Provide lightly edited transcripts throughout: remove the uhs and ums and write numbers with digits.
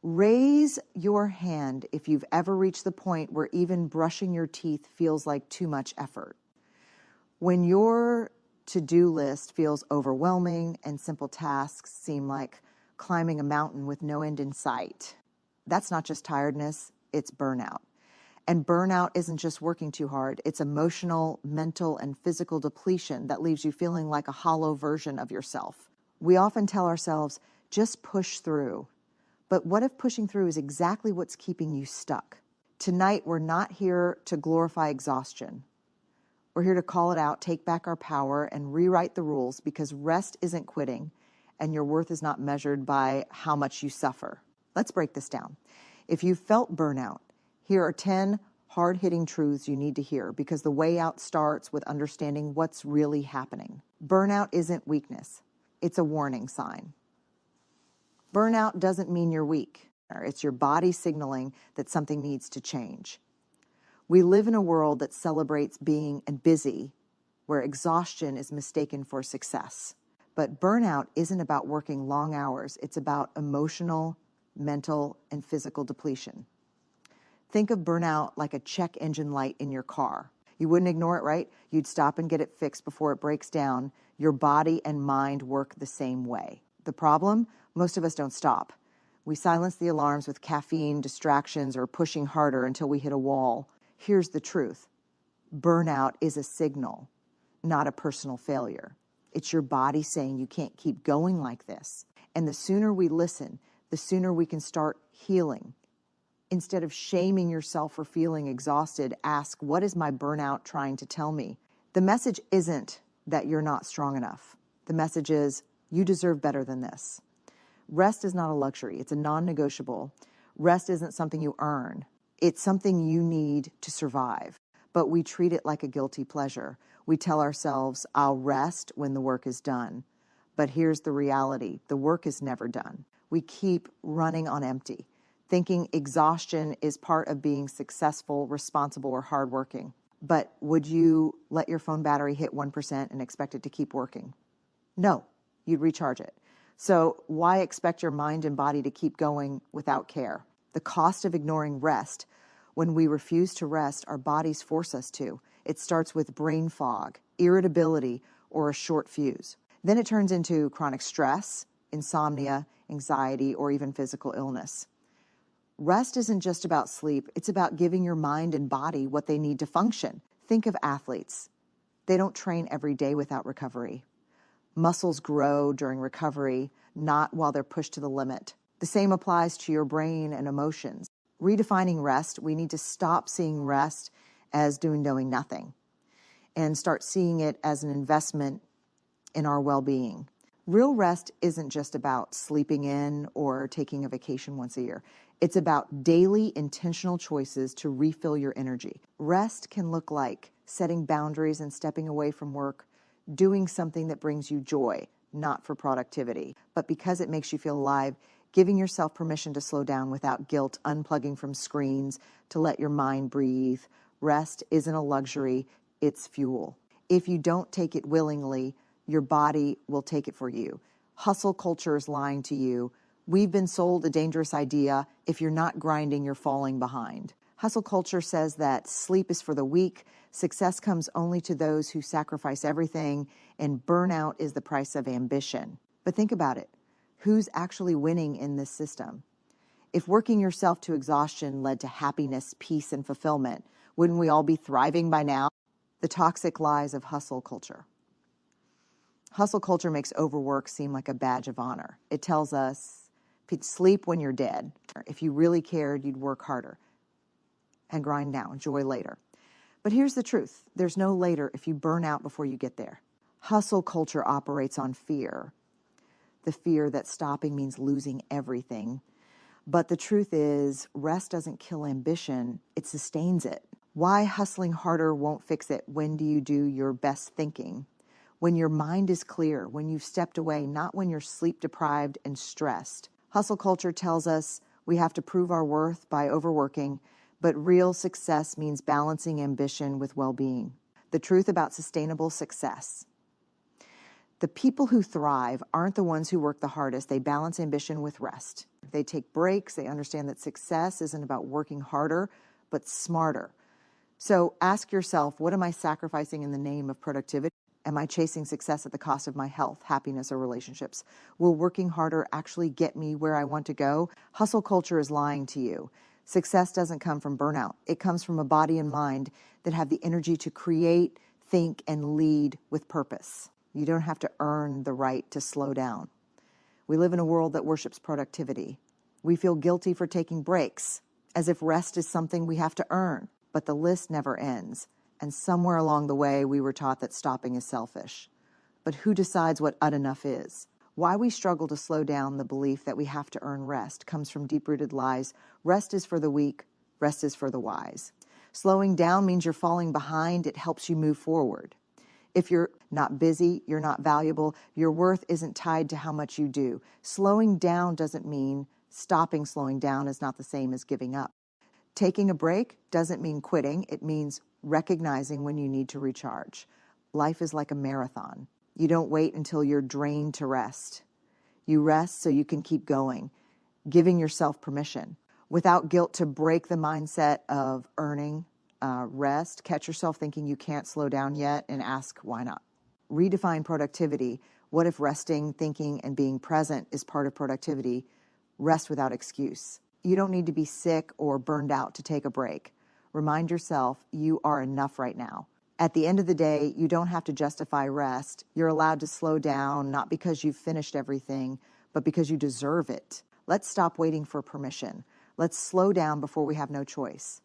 Raise your hand if you've ever reached the point where even brushing your teeth feels like too much effort. When your to-do list feels overwhelming and simple tasks seem like climbing a mountain with no end in sight. That's not just tiredness, it's burnout. And burnout isn't just working too hard, it's emotional, mental, and physical depletion that leaves you feeling like a hollow version of yourself. We often tell ourselves, just push through. But what if pushing through is exactly what's keeping you stuck? Tonight, we're not here to glorify exhaustion. We're here to call it out, take back our power, and rewrite the rules, because rest isn't quitting, and your worth is not measured by how much you suffer. Let's break this down. If you felt burnout, here are 10 hard-hitting truths you need to hear, because the way out starts with understanding what's really happening. Burnout isn't weakness. It's a warning sign. Burnout doesn't mean you're weak. It's your body signaling that something needs to change. We live in a world that celebrates being busy, where exhaustion is mistaken for success. But burnout isn't about working long hours. It's about emotional, mental, and physical depletion. Think of burnout like a check engine light in your car. You wouldn't ignore it, right? You'd stop and get it fixed before it breaks down. Your body and mind work the same way. The problem? Most of us don't stop. We silence the alarms with caffeine, distractions, or pushing harder until we hit a wall. Here's the truth. Burnout is a signal, not a personal failure. It's your body saying you can't keep going like this. And the sooner we listen, the sooner we can start healing. Instead of shaming yourself for feeling exhausted, ask, what is my burnout trying to tell me? The message isn't that you're not strong enough. The message is, you deserve better than this. Rest is not a luxury. It's a non-negotiable. Rest isn't something you earn. It's something you need to survive. But we treat it like a guilty pleasure. We tell ourselves, I'll rest when the work is done. But here's the reality. The work is never done. We keep running on empty, thinking exhaustion is part of being successful, responsible, or hardworking. But would you let your phone battery hit 1% and expect it to keep working? No, you'd recharge it. So why expect your mind and body to keep going without care? The cost of ignoring rest. When we refuse to rest, our bodies force us to. It starts with brain fog, irritability, or a short fuse. Then it turns into chronic stress, insomnia, anxiety, or even physical illness. Rest isn't just about sleep. It's about giving your mind and body what they need to function. Think of athletes. They don't train every day without recovery. Muscles grow during recovery, not while they're pushed to the limit. The same applies to your brain and emotions. Redefining rest, we need to stop seeing rest as doing nothing and start seeing it as an investment in our well-being. Real rest isn't just about sleeping in or taking a vacation once a year. It's about daily intentional choices to refill your energy. Rest can look like setting boundaries and stepping away from work, doing something that brings you joy, not for productivity, but because it makes you feel alive, giving yourself permission to slow down without guilt, unplugging from screens to let your mind breathe. Rest isn't a luxury, it's fuel. If you don't take it willingly, your body will take it for you. Hustle culture is lying to you. We've been sold a dangerous idea. If you're not grinding, you're falling behind. Hustle culture says that sleep is for the weak, success comes only to those who sacrifice everything, and burnout is the price of ambition. But think about it. Who's actually winning in this system? If working yourself to exhaustion led to happiness, peace, and fulfillment, wouldn't we all be thriving by now? The toxic lies of hustle culture. Hustle culture makes overwork seem like a badge of honor. It tells us, sleep when you're dead. If you really cared, you'd work harder and grind now, enjoy later. But here's the truth. There's no later if you burn out before you get there. Hustle culture operates on fear. The fear that stopping means losing everything. But the truth is, rest doesn't kill ambition, it sustains it. Why hustling harder won't fix it? When do you do your best thinking? When your mind is clear, when you've stepped away, not when you're sleep deprived and stressed. Hustle culture tells us we have to prove our worth by overworking, but real success means balancing ambition with well-being. The truth about sustainable success. The people who thrive aren't the ones who work the hardest. They balance ambition with rest. They take breaks. They understand that success isn't about working harder, but smarter. So ask yourself, what am I sacrificing in the name of productivity? Am I chasing success at the cost of my health, happiness, or relationships? Will working harder actually get me where I want to go? Hustle culture is lying to you. Success doesn't come from burnout. It comes from a body and mind that have the energy to create, think, and lead with purpose. You don't have to earn the right to slow down. We live in a world that worships productivity. We feel guilty for taking breaks, as if rest is something we have to earn. But the list never ends. And somewhere along the way, we were taught that stopping is selfish. But who decides what enough is? Why we struggle to slow down the belief that we have to earn rest comes from deep-rooted lies. Rest is for the weak. Rest is for the wise. Slowing down means you're falling behind. It helps you move forward. If you're not busy, you're not valuable. Your worth isn't tied to how much you do. Slowing down doesn't mean stopping. Slowing down is not the same as giving up. Taking a break doesn't mean quitting. It means recognizing when you need to recharge. Life is like a marathon. You don't wait until you're drained to rest. You rest so you can keep going, giving yourself permission. Without guilt to break the mindset of earning rest, catch yourself thinking you can't slow down yet and ask why not. Redefine productivity. What if resting, thinking, and being present is part of productivity? Rest without excuse. You don't need to be sick or burned out to take a break. Remind yourself you are enough right now. At the end of the day, you don't have to justify rest. You're allowed to slow down, not because you've finished everything, but because you deserve it. Let's stop waiting for permission. Let's slow down before we have no choice.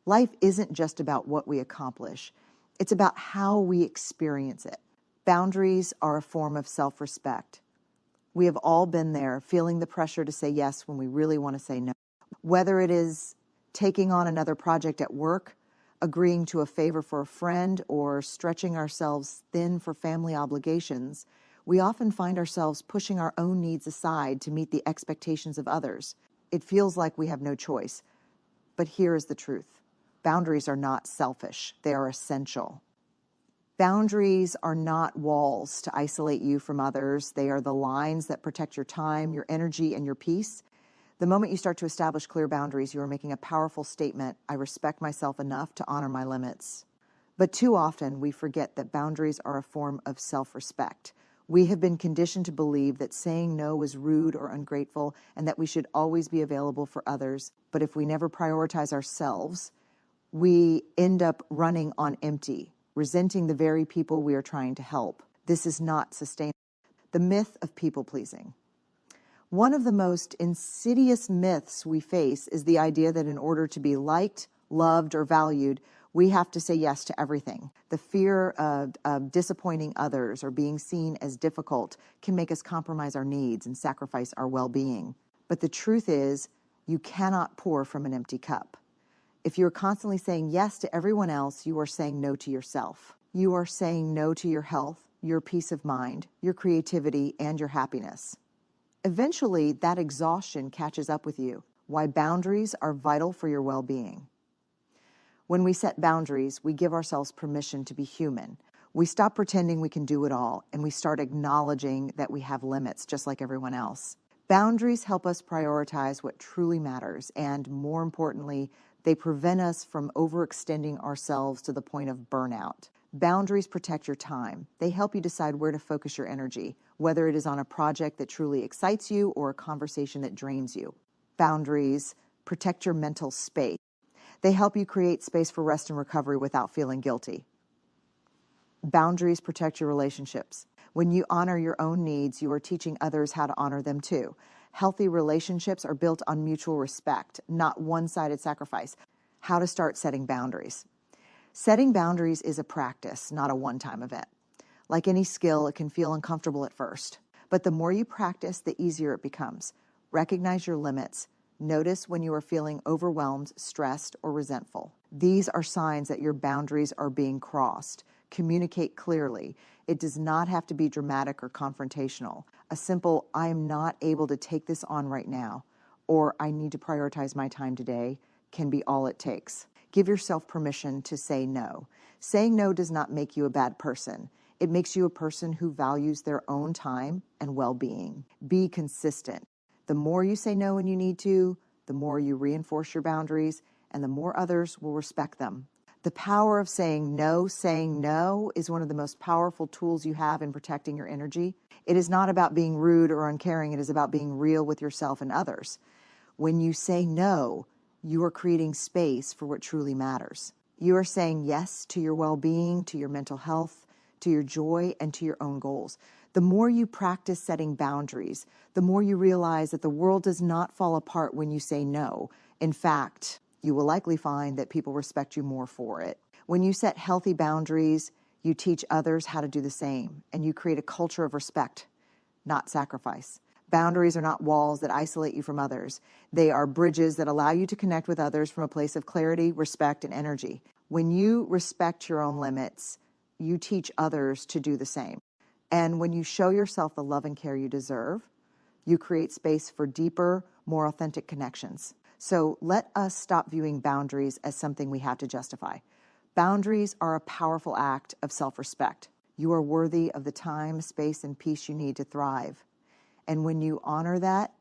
Life isn't just about what we accomplish. It's about how we experience it. Boundaries are a form of self-respect. We have all been there, feeling the pressure to say yes when we really want to say no. Whether it is taking on another project at work, agreeing to a favor for a friend, or stretching ourselves thin for family obligations, we often find ourselves pushing our own needs aside to meet the expectations of others. It feels like we have no choice. But here is the truth. Boundaries are not selfish. They are essential. Boundaries are not walls to isolate you from others. They are the lines that protect your time, your energy, and your peace. The moment you start to establish clear boundaries, you are making a powerful statement. I respect myself enough to honor my limits. But too often, we forget that boundaries are a form of self-respect. We have been conditioned to believe that saying no is rude or ungrateful and that we should always be available for others. But if we never prioritize ourselves, we end up running on empty, resenting the very people we are trying to help. This is not sustainable. The myth of people-pleasing. One of the most insidious myths we face is the idea that in order to be liked, loved, or valued, we have to say yes to everything. The fear of disappointing others or being seen as difficult can make us compromise our needs and sacrifice our well-being. But the truth is, you cannot pour from an empty cup. If you're constantly saying yes to everyone else, you are saying no to yourself. You are saying no to your health, your peace of mind, your creativity, and your happiness. Eventually, that exhaustion catches up with you. Why boundaries are vital for your well-being. When we set boundaries, we give ourselves permission to be human. We stop pretending we can do it all, and we start acknowledging that we have limits, just like everyone else. Boundaries help us prioritize what truly matters, and more importantly, they prevent us from overextending ourselves to the point of burnout. Boundaries protect your time. They help you decide where to focus your energy, whether it is on a project that truly excites you or a conversation that drains you. Boundaries protect your mental space. They help you create space for rest and recovery without feeling guilty. Boundaries protect your relationships. When you honor your own needs, you are teaching others how to honor them too. Healthy relationships are built on mutual respect, not one-sided sacrifice. How to start setting boundaries. Setting boundaries is a practice, not a one-time event. Like any skill, it can feel uncomfortable at first. But the more you practice, the easier it becomes. Recognize your limits. Notice when you are feeling overwhelmed, stressed, or resentful. These are signs that your boundaries are being crossed. Communicate clearly. It does not have to be dramatic or confrontational. A simple, I am not able to take this on right now, or I need to prioritize my time today, can be all it takes. Give yourself permission to say no. Saying no does not make you a bad person. It makes you a person who values their own time and well-being. Be consistent. The more you say no when you need to, the more you reinforce your boundaries, and the more others will respect them. The power of saying no is one of the most powerful tools you have in protecting your energy. It is not about being rude or uncaring. It is about being real with yourself and others. When you say no, you are creating space for what truly matters. You are saying yes to your well-being, to your mental health, to your joy, and to your own goals. The more you practice setting boundaries, the more you realize that the world does not fall apart when you say no. In fact, you will likely find that people respect you more for it. When you set healthy boundaries, you teach others how to do the same, and you create a culture of respect, not sacrifice. Boundaries are not walls that isolate you from others. They are bridges that allow you to connect with others from a place of clarity, respect, and energy. When you respect your own limits, you teach others to do the same. And when you show yourself the love and care you deserve, you create space for deeper, more authentic connections. So let us stop viewing boundaries as something we have to justify. Boundaries are a powerful act of self-respect. You are worthy of the time, space, and peace you need to thrive. And when you honor that,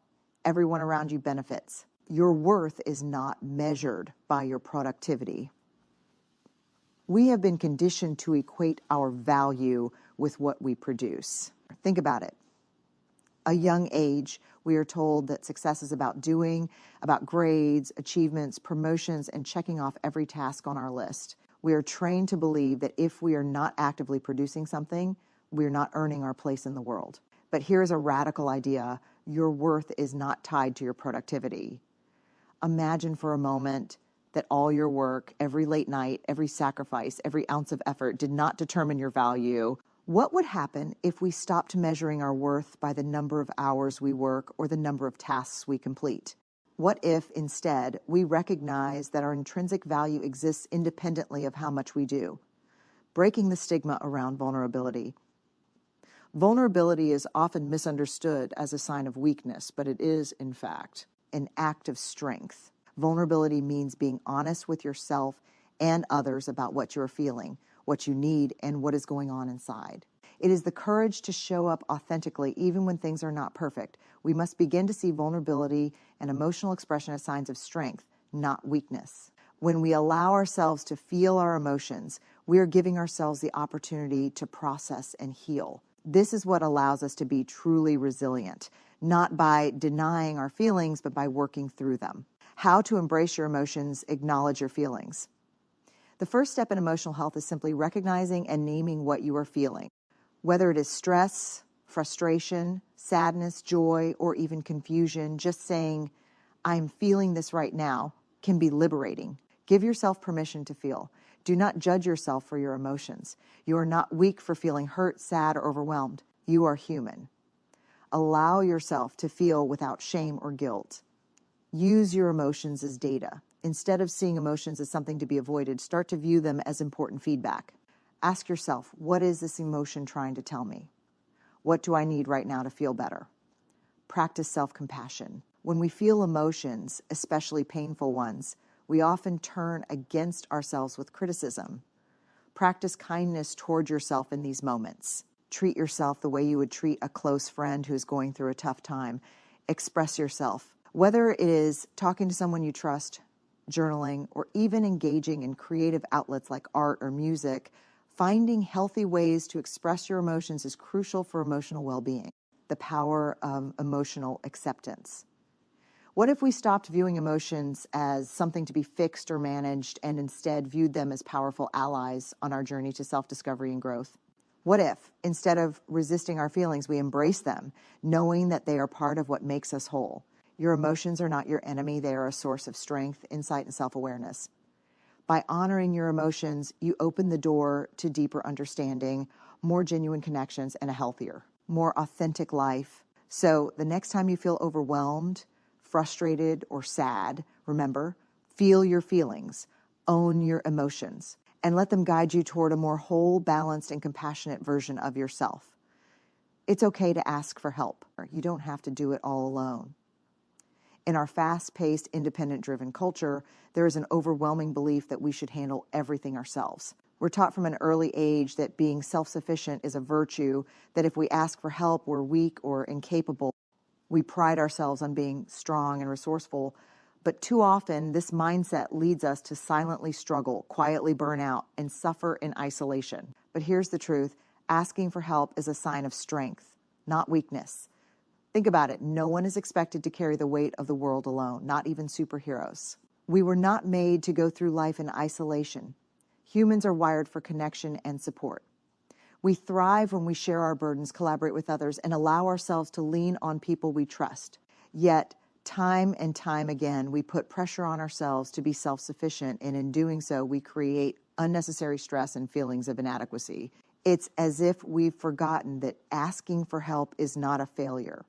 everyone around you benefits. Your worth is not measured by your productivity. We have been conditioned to equate our value with what we produce. Think about it. A young age, we are told that success is about doing, about grades, achievements, promotions, and checking off every task on our list. We are trained to believe that if we are not actively producing something, we are not earning our place in the world. But here's a radical idea. Your worth is not tied to your productivity. Imagine for a moment that all your work, every late night, every sacrifice, every ounce of effort did not determine your value. What would happen if we stopped measuring our worth by the number of hours we work or the number of tasks we complete? What if, instead, we recognize that our intrinsic value exists independently of how much we do? Breaking the stigma around vulnerability. Vulnerability is often misunderstood as a sign of weakness, but it is, in fact, an act of strength. Vulnerability means being honest with yourself and others about what you're feeling, what you need, and what is going on inside. It is the courage to show up authentically even when things are not perfect. We must begin to see vulnerability and emotional expression as signs of strength, not weakness. When we allow ourselves to feel our emotions, we are giving ourselves the opportunity to process and heal. This is what allows us to be truly resilient, not by denying our feelings, but by working through them. How to embrace your emotions, acknowledge your feelings. The first step in emotional health is simply recognizing and naming what you are feeling. Whether it is stress, frustration, sadness, joy, or even confusion, just saying, "I'm feeling this right now," can be liberating. Give yourself permission to feel. Do not judge yourself for your emotions. You are not weak for feeling hurt, sad, or overwhelmed. You are human. Allow yourself to feel without shame or guilt. Use your emotions as data. Instead of seeing emotions as something to be avoided, start to view them as important feedback. Ask yourself, what is this emotion trying to tell me? What do I need right now to feel better? Practice self-compassion. When we feel emotions, especially painful ones, we often turn against ourselves with criticism. Practice kindness toward yourself in these moments. Treat yourself the way you would treat a close friend who is going through a tough time. Express yourself. Whether it is talking to someone you trust, journaling, or even engaging in creative outlets like art or music, finding healthy ways to express your emotions is crucial for emotional well-being. The power of emotional acceptance. What if we stopped viewing emotions as something to be fixed or managed and instead viewed them as powerful allies on our journey to self-discovery and growth? What if, instead of resisting our feelings, we embrace them, knowing that they are part of what makes us whole? Your emotions are not your enemy. They are a source of strength, insight, and self-awareness. By honoring your emotions, you open the door to deeper understanding, more genuine connections, and a healthier, more authentic life. So the next time you feel overwhelmed, frustrated, or sad, remember, feel your feelings, own your emotions, and let them guide you toward a more whole, balanced, and compassionate version of yourself. It's okay to ask for help. You don't have to do it all alone. In our fast-paced, independent-driven culture, there is an overwhelming belief that we should handle everything ourselves. We're taught from an early age that being self-sufficient is a virtue, that if we ask for help, we're weak or incapable. We pride ourselves on being strong and resourceful, but too often this mindset leads us to silently struggle, quietly burn out, and suffer in isolation. But here's the truth. Asking for help is a sign of strength, not weakness. Think about it. No one is expected to carry the weight of the world alone, not even superheroes. We were not made to go through life in isolation. Humans are wired for connection and support. We thrive when we share our burdens, collaborate with others, and allow ourselves to lean on people we trust. Yet, time and time again, we put pressure on ourselves to be self-sufficient, and in doing so, we create unnecessary stress and feelings of inadequacy. It's as if we've forgotten that asking for help is not a failure.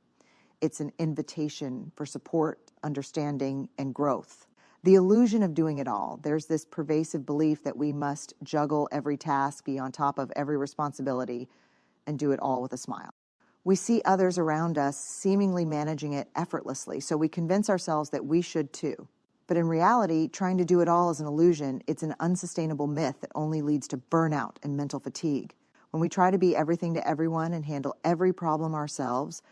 It's an invitation for support, understanding, and growth. The illusion of doing it all. There's this pervasive belief that we must juggle every task, be on top of every responsibility, and do it all with a smile. We see others around us seemingly managing it effortlessly, so we convince ourselves that we should too. But in reality, trying to do it all is an illusion. It's an unsustainable myth that only leads to burnout and mental fatigue. When we try to be everything to everyone and handle every problem ourselves,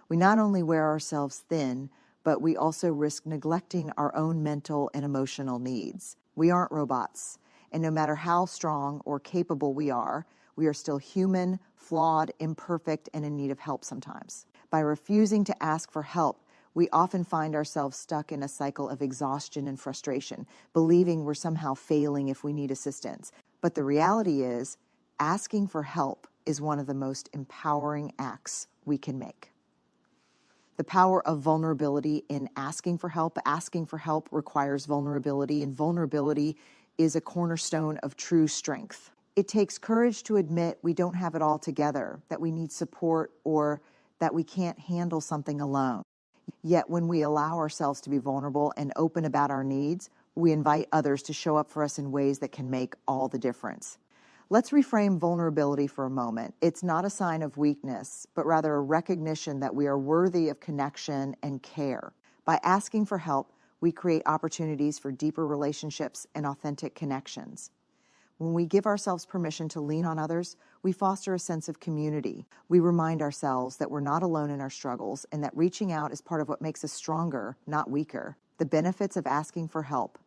we not only wear ourselves thin, but we also risk neglecting our own mental and emotional needs. We aren't robots, and no matter how strong or capable we are still human, flawed, imperfect, and in need of help sometimes. By refusing to ask for help, we often find ourselves stuck in a cycle of exhaustion and frustration, believing we're somehow failing if we need assistance. But the reality is, asking for help is one of the most empowering acts we can make. The power of vulnerability in asking for help. Asking for help requires vulnerability, and vulnerability is a cornerstone of true strength. It takes courage to admit we don't have it all together, that we need support, or that we can't handle something alone. Yet when we allow ourselves to be vulnerable and open about our needs, we invite others to show up for us in ways that can make all the difference. Let's reframe vulnerability for a moment. It's not a sign of weakness, but rather a recognition that we are worthy of connection and care. By asking for help, we create opportunities for deeper relationships and authentic connections. When we give ourselves permission to lean on others, we foster a sense of community. We remind ourselves that we're not alone in our struggles and that reaching out is part of what makes us stronger, not weaker. The benefits of asking for help.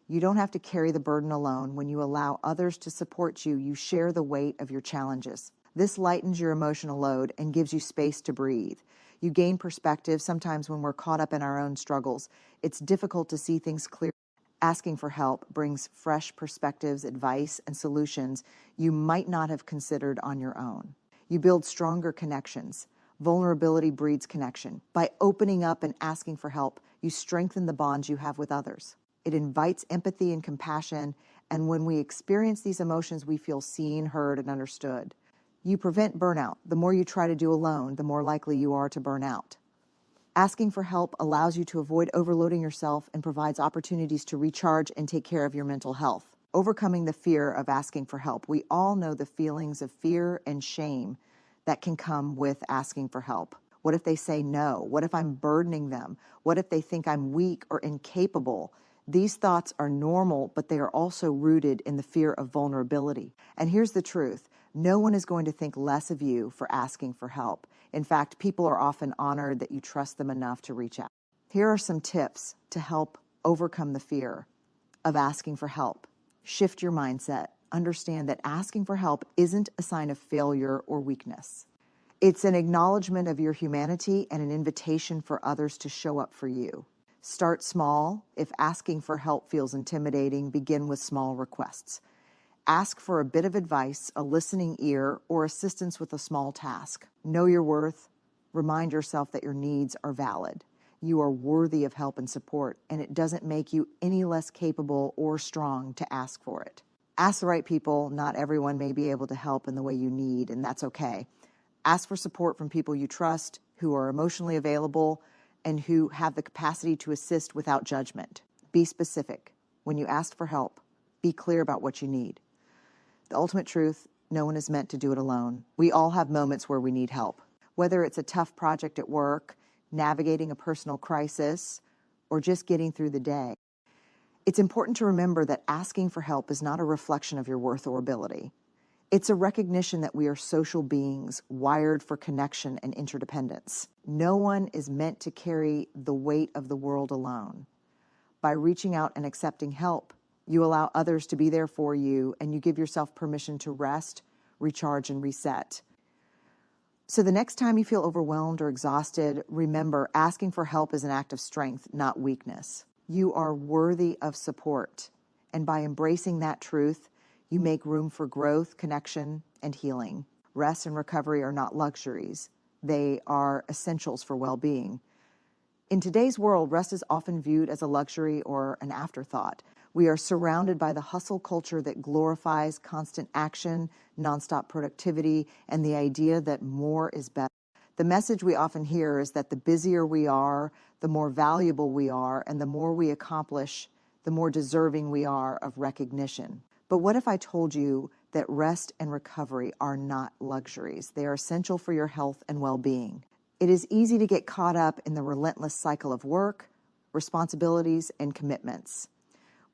You don't have to carry the burden alone. When you allow others to support you, you share the weight of your challenges. This lightens your emotional load and gives you space to breathe. You gain perspective. Sometimes when we're caught up in our own struggles, it's difficult to see things clearly. Asking for help brings fresh perspectives, advice, and solutions you might not have considered on your own. You build stronger connections. Vulnerability breeds connection. By opening up and asking for help, you strengthen the bonds you have with others. It invites empathy and compassion, and when we experience these emotions, we feel seen, heard, and understood. You prevent burnout. The more you try to do alone, the more likely you are to burn out. Asking for help allows you to avoid overloading yourself and provides opportunities to recharge and take care of your mental health. Overcoming the fear of asking for help. We all know the feelings of fear and shame that can come with asking for help. What if they say no? What if I'm burdening them? What if they think I'm weak or incapable? These thoughts are normal, but they are also rooted in the fear of vulnerability. And here's the truth. No one is going to think less of you for asking for help. In fact, people are often honored that you trust them enough to reach out. Here are some tips to help overcome the fear of asking for help. Shift your mindset. Understand that asking for help isn't a sign of failure or weakness. It's an acknowledgement of your humanity and an invitation for others to show up for you. Start small. If asking for help feels intimidating, begin with small requests. Ask for a bit of advice, a listening ear, or assistance with a small task. Know your worth. Remind yourself that your needs are valid. You are worthy of help and support, and it doesn't make you any less capable or strong to ask for it. Ask the right people. Not everyone may be able to help in the way you need, and that's okay. Ask for support from people you trust, who are emotionally available, and who have the capacity to assist without judgment. Be specific. When you ask for help, be clear about what you need. The ultimate truth, no one is meant to do it alone. We all have moments where we need help. Whether it's a tough project at work, navigating a personal crisis, or just getting through the day. It's important to remember that asking for help is not a reflection of your worth or ability. It's a recognition that we are social beings wired for connection and interdependence. No one is meant to carry the weight of the world alone. By reaching out and accepting help, you allow others to be there for you, and you give yourself permission to rest, recharge, and reset. So the next time you feel overwhelmed or exhausted, remember, asking for help is an act of strength, not weakness. You are worthy of support, and by embracing that truth, you make room for growth, connection, and healing. Rest and recovery are not luxuries. They are essentials for well-being. In today's world, rest is often viewed as a luxury or an afterthought. We are surrounded by the hustle culture that glorifies constant action, nonstop productivity, and the idea that more is better. The message we often hear is that the busier we are, the more valuable we are, and the more we accomplish, the more deserving we are of recognition. But what if I told you that rest and recovery are not luxuries? They are essential for your health and well-being. It is easy to get caught up in the relentless cycle of work, responsibilities, and commitments.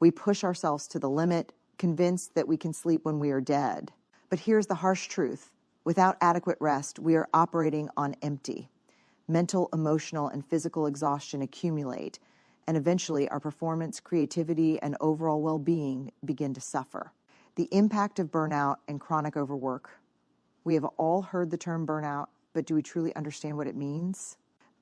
We push ourselves to the limit, convinced that we can sleep when we are dead. But here's the harsh truth. Without adequate rest, we are operating on empty. Mental, emotional, and physical exhaustion accumulate, and eventually our performance, creativity, and overall well-being begin to suffer. The impact of burnout and chronic overwork. We have all heard the term burnout, but do we truly understand what it means?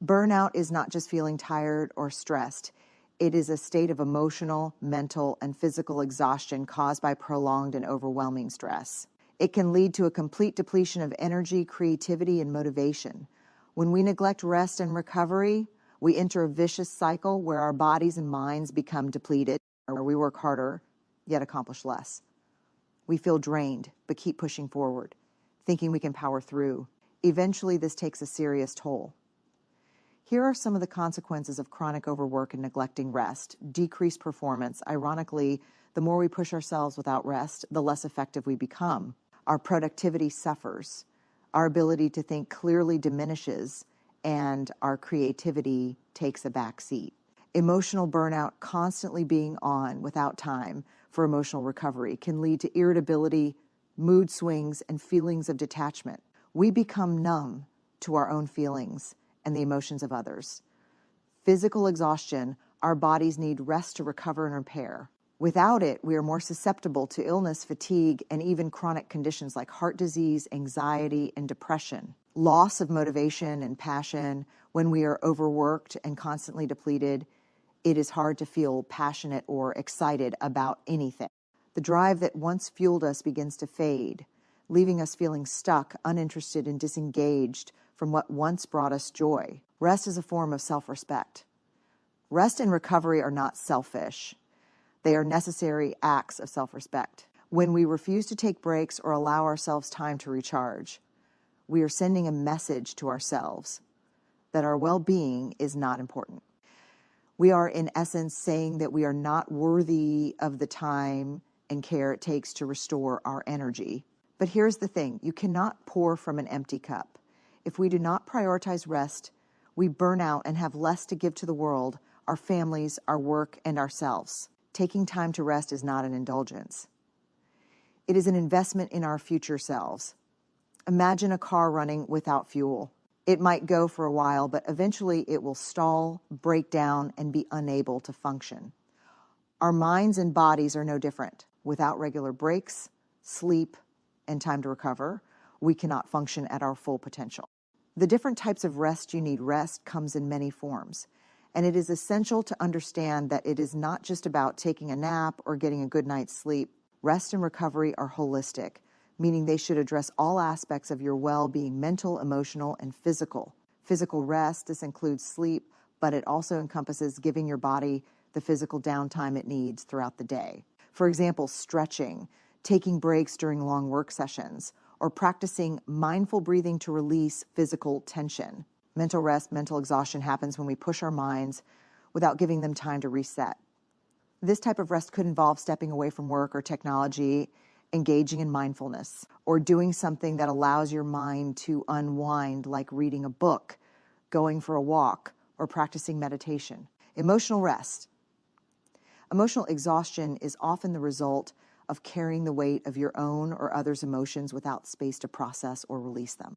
Burnout is not just feeling tired or stressed. It is a state of emotional, mental, and physical exhaustion caused by prolonged and overwhelming stress. It can lead to a complete depletion of energy, creativity, and motivation. When we neglect rest and recovery, we enter a vicious cycle where our bodies and minds become depleted, or we work harder, yet accomplish less. We feel drained, but keep pushing forward, thinking we can power through. Eventually, this takes a serious toll. Here are some of the consequences of chronic overwork and neglecting rest. Decreased performance. Ironically, the more we push ourselves without rest, the less effective we become. Our productivity suffers. Our ability to think clearly diminishes, and our creativity takes a back seat. Emotional burnout, constantly being on without time for emotional recovery, can lead to irritability, mood swings, and feelings of detachment. We become numb to our own feelings and the emotions of others. Physical exhaustion, our bodies need rest to recover and repair. Without it, we are more susceptible to illness, fatigue, and even chronic conditions like heart disease, anxiety, and depression. Loss of motivation and passion. When we are overworked and constantly depleted, it is hard to feel passionate or excited about anything. The drive that once fueled us begins to fade, leaving us feeling stuck, uninterested, and disengaged from what once brought us joy. Rest is a form of self-respect. Rest and recovery are not selfish. They are necessary acts of self-respect. When we refuse to take breaks or allow ourselves time to recharge, we are sending a message to ourselves that our well-being is not important. We are, in essence, saying that we are not worthy of the time and care it takes to restore our energy. But here's the thing, you cannot pour from an empty cup. If we do not prioritize rest, we burn out and have less to give to the world, our families, our work, and ourselves. Taking time to rest is not an indulgence. It is an investment in our future selves. Imagine a car running without fuel. It might go for a while, but eventually it will stall, break down, and be unable to function. Our minds and bodies are no different. Without regular breaks, sleep, and time to recover, we cannot function at our full potential. The different types of rest you need rest comes in many forms. And it is essential to understand that it is not just about taking a nap or getting a good night's sleep. Rest and recovery are holistic, meaning they should address all aspects of your well-being, mental, emotional, and physical. Physical rest, this includes sleep, but it also encompasses giving your body the physical downtime it needs throughout the day. For example, stretching, taking breaks during long work sessions, or practicing mindful breathing to release physical tension. Mental rest, mental exhaustion happens when we push our minds without giving them time to reset. This type of rest could involve stepping away from work or technology, engaging in mindfulness, or doing something that allows your mind to unwind, like reading a book, going for a walk, or practicing meditation. Emotional rest. Emotional exhaustion is often the result of carrying the weight of your own or others' emotions without space to process or release them.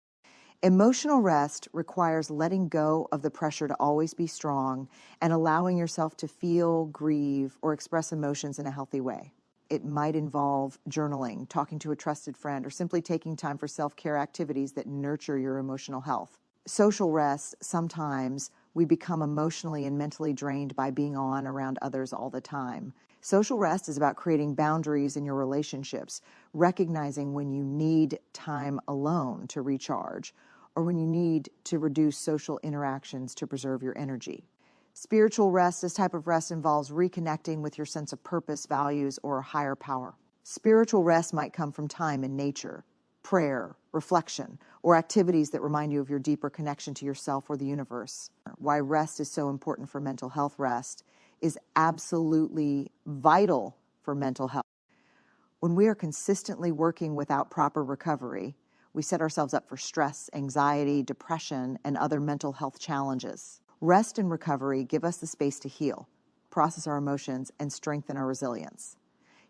Emotional rest requires letting go of the pressure to always be strong and allowing yourself to feel, grieve, or express emotions in a healthy way. It might involve journaling, talking to a trusted friend, or simply taking time for self-care activities that nurture your emotional health. Social rest, sometimes we become emotionally and mentally drained by being on around others all the time. Social rest is about creating boundaries in your relationships, recognizing when you need time alone to recharge, or when you need to reduce social interactions to preserve your energy. Spiritual rest, this type of rest involves reconnecting with your sense of purpose, values, or a higher power. Spiritual rest might come from time in nature, prayer, reflection, or activities that remind you of your deeper connection to yourself or the universe. Why rest is so important for mental health. Rest is absolutely vital for mental health. When we are consistently working without proper recovery, we set ourselves up for stress, anxiety, depression, and other mental health challenges. Rest and recovery give us the space to heal, process our emotions, and strengthen our resilience.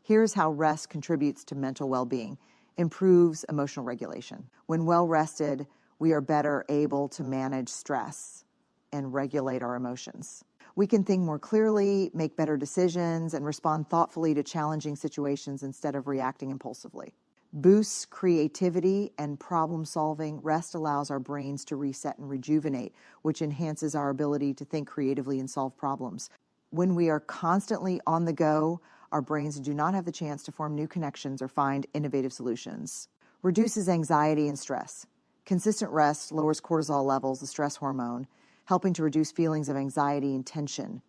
Here's how rest contributes to mental well-being. Improves emotional regulation. When well rested, we are better able to manage stress and regulate our emotions. We can think more clearly, make better decisions, and respond thoughtfully to challenging situations instead of reacting impulsively. Boosts creativity and problem solving. Rest allows our brains to reset and rejuvenate, which enhances our ability to think creatively and solve problems. When we are constantly on the go, our brains do not have the chance to form new connections or find innovative solutions. Reduces anxiety and stress. Consistent rest lowers cortisol levels, the stress hormone, helping to reduce feelings of anxiety and tension.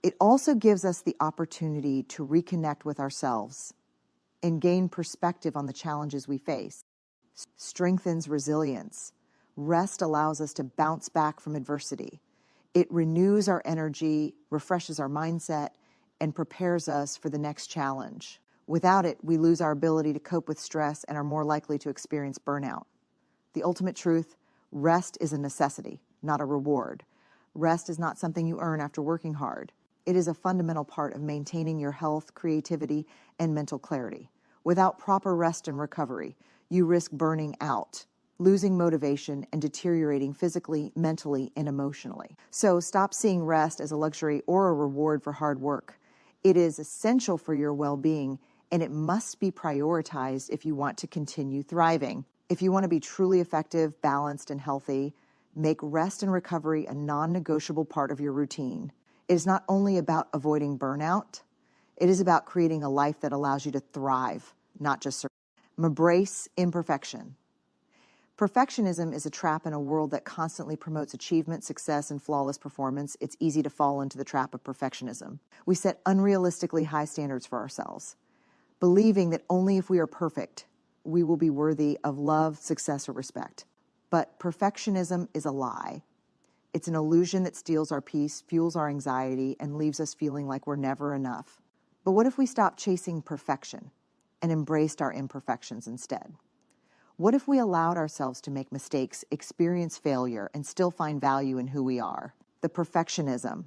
It also gives us the opportunity to reconnect with ourselves and gain perspective on the challenges we face. Strengthens resilience. Rest allows us to bounce back from adversity. It renews our energy, refreshes our mindset, and prepares us for the next challenge. Without it, we lose our ability to cope with stress and are more likely to experience burnout. The ultimate truth, rest is a necessity, not a reward. Rest is not something you earn after working hard. It is a fundamental part of maintaining your health, creativity, and mental clarity. Without proper rest and recovery, you risk burning out, losing motivation, and deteriorating physically, mentally, and emotionally. So stop seeing rest as a luxury or a reward for hard work. It is essential for your well-being, and it must be prioritized if you want to continue thriving. If you want to be truly effective, balanced, and healthy, make rest and recovery a non-negotiable part of your routine. It is not only about avoiding burnout, it is about creating a life that allows you to thrive, not just survive. Embrace imperfection. Perfectionism is a trap in a world that constantly promotes achievement, success, and flawless performance. It's easy to fall into the trap of perfectionism. We set unrealistically high standards for ourselves, believing that only if we are perfect, we will be worthy of love, success, or respect. But perfectionism is a lie. It's an illusion that steals our peace, fuels our anxiety, and leaves us feeling like we're never enough. But what if we stopped chasing perfection and embraced our imperfections instead? What if we allowed ourselves to make mistakes, experience failure, and still find value in who we are? The perfectionism.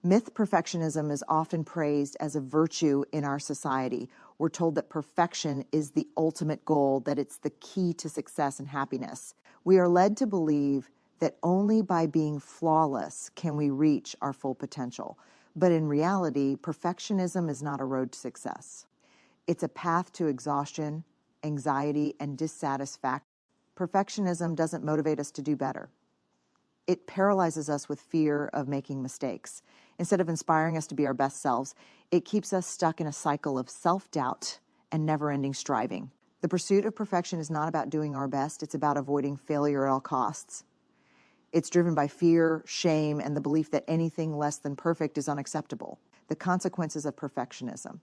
Myth perfectionism is often praised as a virtue in our society. We're told that perfection is the ultimate goal, that it's the key to success and happiness. We are led to believe that only by being flawless can we reach our full potential. But in reality, perfectionism is not a road to success. It's a path to exhaustion, anxiety, and dissatisfaction. Perfectionism doesn't motivate us to do better. It paralyzes us with fear of making mistakes. Instead of inspiring us to be our best selves, it keeps us stuck in a cycle of self-doubt and never-ending striving. The pursuit of perfection is not about doing our best. It's about avoiding failure at all costs. It's driven by fear, shame, and the belief that anything less than perfect is unacceptable. The consequences of perfectionism.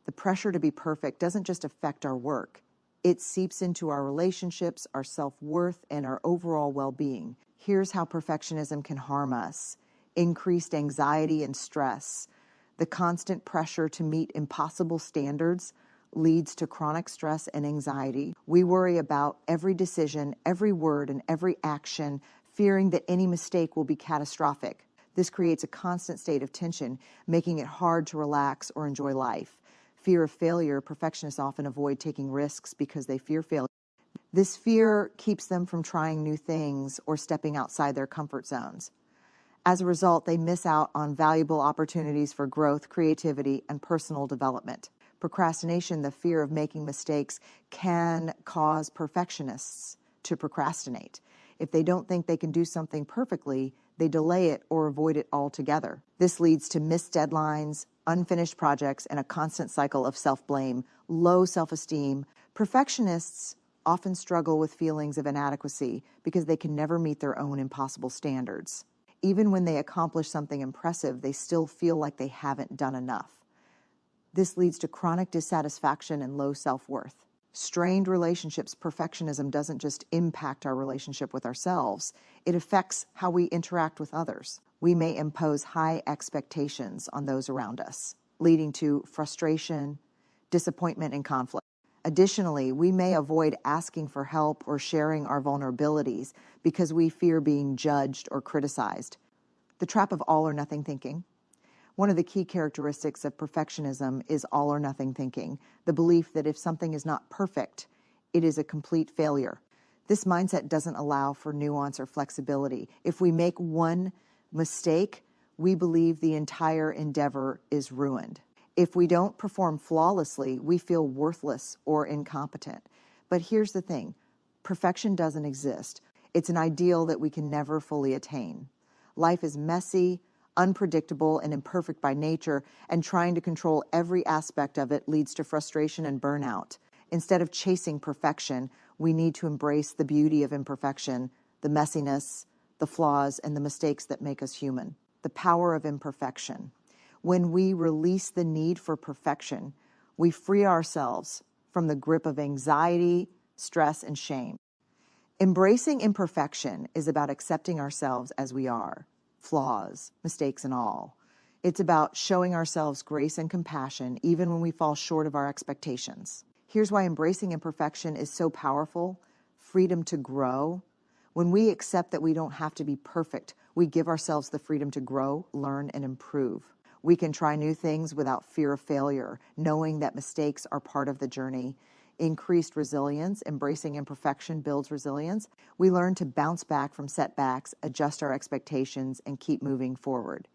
The pressure to be perfect doesn't just affect our work. It seeps into our relationships, our self-worth, and our overall well-being. Here's how perfectionism can harm us. Increased anxiety and stress. The constant pressure to meet impossible standards leads to chronic stress and anxiety. We worry about every decision, every word, and every action, fearing that any mistake will be catastrophic. This creates a constant state of tension, making it hard to relax or enjoy life. Fear of failure, perfectionists often avoid taking risks because they fear failure. This fear keeps them from trying new things or stepping outside their comfort zones. As a result, they miss out on valuable opportunities for growth, creativity, and personal development. Procrastination, the fear of making mistakes, can cause perfectionists to procrastinate. If they don't think they can do something perfectly, they delay it or avoid it altogether. This leads to missed deadlines, unfinished projects, and a constant cycle of self-blame, low self-esteem. Perfectionists often struggle with feelings of inadequacy because they can never meet their own impossible standards. Even when they accomplish something impressive, they still feel like they haven't done enough. This leads to chronic dissatisfaction and low self-worth. Strained relationships, perfectionism doesn't just impact our relationship with ourselves, it affects how we interact with others. We may impose high expectations on those around us, leading to frustration, disappointment, and conflict. Additionally, we may avoid asking for help or sharing our vulnerabilities because we fear being judged or criticized. The trap of all or nothing thinking. One of the key characteristics of perfectionism is all or nothing thinking, the belief that if something is not perfect, it is a complete failure. This mindset doesn't allow for nuance or flexibility. If we make one mistake, we believe the entire endeavor is ruined. If we don't perform flawlessly, we feel worthless or incompetent. But here's the thing, perfection doesn't exist. It's an ideal that we can never fully attain. Life is messy, unpredictable, and imperfect by nature, and trying to control every aspect of it leads to frustration and burnout. Instead of chasing perfection, we need to embrace the beauty of imperfection, the messiness, the flaws, and the mistakes that make us human. The power of imperfection. When we release the need for perfection, we free ourselves from the grip of anxiety, stress, and shame. Embracing imperfection is about accepting ourselves as we are, flaws, mistakes, and all. It's about showing ourselves grace and compassion even when we fall short of our expectations. Here's why embracing imperfection is so powerful: freedom to grow. When we accept that we don't have to be perfect, we give ourselves the freedom to grow, learn, and improve. We can try new things without fear of failure, knowing that mistakes are part of the journey. Increased resilience, embracing imperfection builds resilience. We learn to bounce back from setbacks, adjust our expectations, and keep moving forward.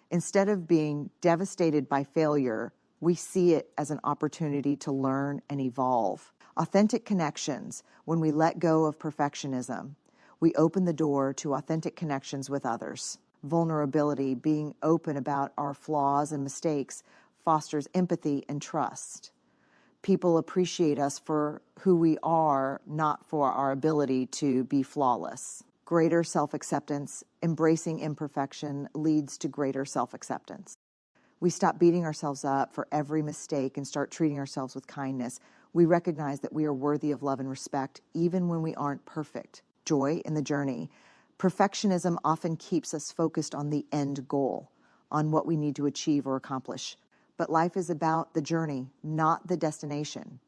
Instead of being devastated by failure, we see it as an opportunity to learn and evolve. Authentic connections. When we let go of perfectionism, we open the door to authentic connections with others. Vulnerability, being open about our flaws and mistakes, fosters empathy and trust. People appreciate us for who we are, not for our ability to be flawless. Greater self-acceptance, embracing imperfection leads to greater self-acceptance. We stop beating ourselves up for every mistake and start treating ourselves with kindness. We recognize that we are worthy of love and respect even when we aren't perfect. Joy in the journey. Perfectionism often keeps us focused on the end goal, on what we need to achieve or accomplish. But life is about the journey, not the destination.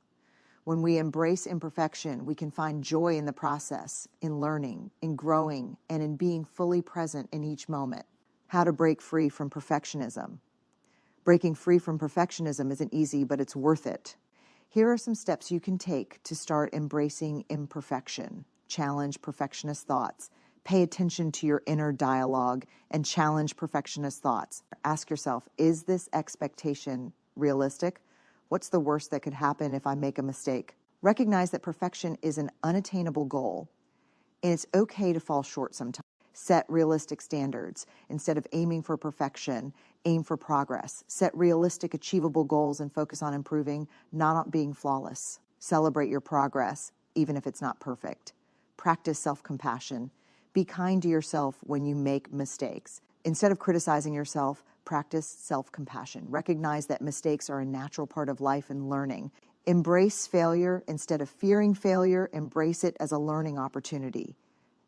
When we embrace imperfection, we can find joy in the process, in learning, in growing, and in being fully present in each moment. How to break free from perfectionism. Breaking free from perfectionism isn't easy, but it's worth it. Here are some steps you can take to start embracing imperfection. Challenge perfectionist thoughts. Pay attention to your inner dialogue and challenge perfectionist thoughts. Ask yourself, is this expectation realistic? What's the worst that could happen if I make a mistake? Recognize that perfection is an unattainable goal, and it's okay to fall short sometimes. Set realistic standards. Instead of aiming for perfection, aim for progress. Set realistic, achievable goals and focus on improving, not on being flawless. Celebrate your progress, even if it's not perfect. Practice self-compassion. Be kind to yourself when you make mistakes. Instead of criticizing yourself, practice self-compassion. Recognize that mistakes are a natural part of life and learning. Embrace failure. Instead of fearing failure, embrace it as a learning opportunity.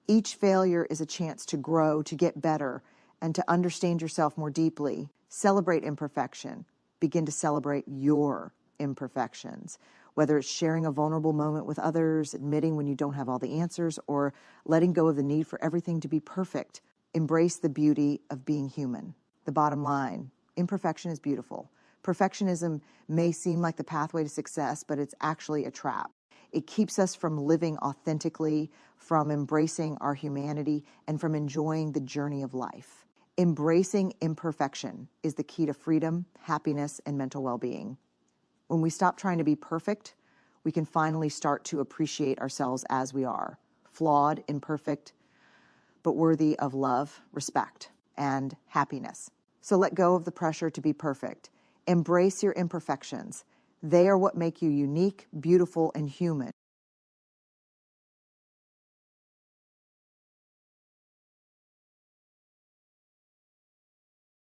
Each failure is a chance to grow, to get better, and to understand yourself more deeply. Celebrate imperfection. Begin to celebrate your imperfections. Whether it's sharing a vulnerable moment with others, admitting when you don't have all the answers, or letting go of the need for everything to be perfect. Embrace the beauty of being human. The bottom line, imperfection is beautiful. Perfectionism may seem like the pathway to success, but it's actually a trap. It keeps us from living authentically, from embracing our humanity, and from enjoying the journey of life. Embracing imperfection is the key to freedom, happiness, and mental well-being. When we stop trying to be perfect, we can finally start to appreciate ourselves as we are, flawed, imperfect, but worthy of love, respect, and happiness. So let go of the pressure to be perfect. Embrace your imperfections. They are what make you unique, beautiful, and human.